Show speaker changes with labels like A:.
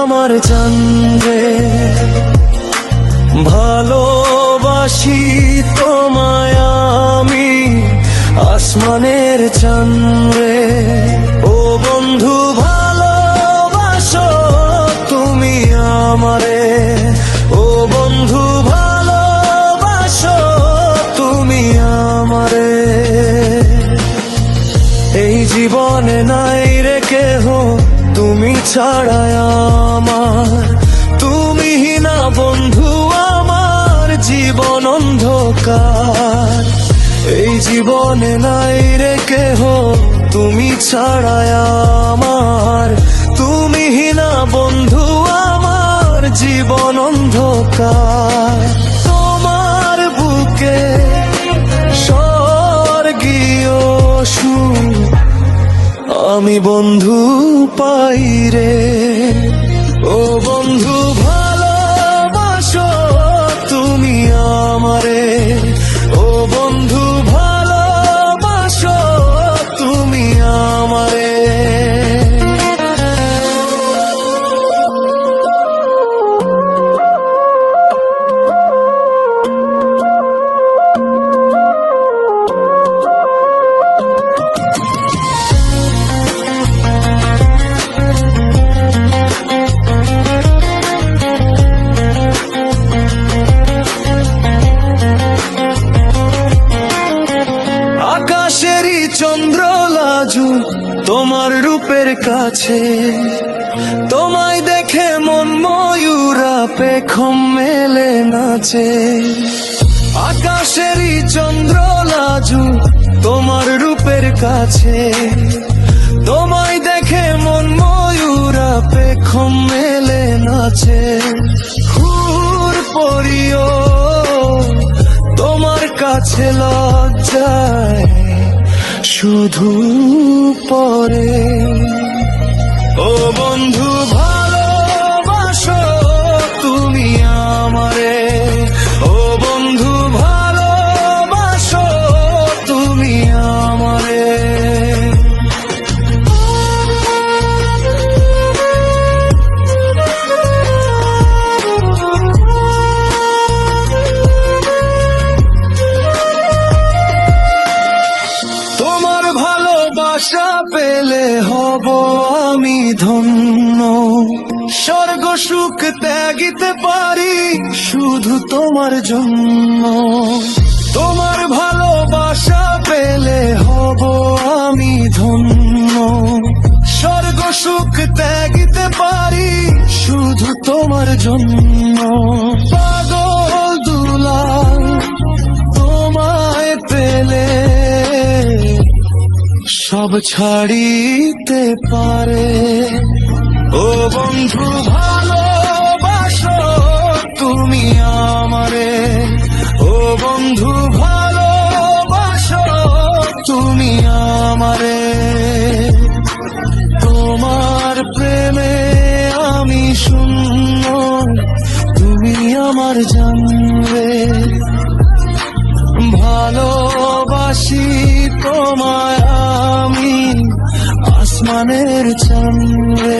A: আমার জান রে, ভালোবাসি তোমায় আমি আসমানের চান রে। ও বন্ধু ভালোবাসো তুমি আমারে, ও বন্ধু ভালোবাসো তুমি আমারে। এই জীবনে নাই রে কেহ তুমি ছাড়া আমার, তুমি না বন্ধু আমার জীবন অন্ধকার। এই জীবনে নাই রে কেহ তুমি ছাড়া আমার, তুমি না বন্ধু আমার জীবন অন্ধকার। তোমার বুকে স্বর্গীয় সুর আমি বন্ধু পাই রে। ও বন্ধু ভালোবাসো তুমি আমারে, ও বন্ধু ভালোবাসো তুমি আমারে। আকাশেরই চন্দ্র লাজু তোমার রূপের কাছে, তোমায় দেখে মন ময়ূরা পেখম মেলে নাচে। আকাশেরই চন্দ্র লাজু তোমার রূপের কাছে, তোমায় দেখে মন ময়ূরা পেখম মেলে নাচে। হুর পরিও তোমার কাছে লজ্জায় শুধু পরে। ও বন্ধু ভালোবাসো তুমি আমারে, ও বন্ধু ভালোবাসো তুমি আমারে। তোমার ভালোবাসা পেলে হব আমি ধন্য, স্বর্গ সুখ ত্যাগিতে পারি শুধু তোমার জন্য। তোমার ভালোবাসা পেলে হব আমি ধন্য, স্বর্গ সুখ ত্যাগিতে পারি শুধু তোমার জন্য। পাগল দুলাল তোমায় পেলে সব ছাড়িতে পারে। ও বন্ধু ভালোবাসো তুমি আমারে, ও বন্ধু ভালোবাসো তুমি আমারে। তোমার প্রেমে আমি শূন্য, তুমি আমার জান রে। ভালোবাসি তোমায় আমি আসমানের চান রে।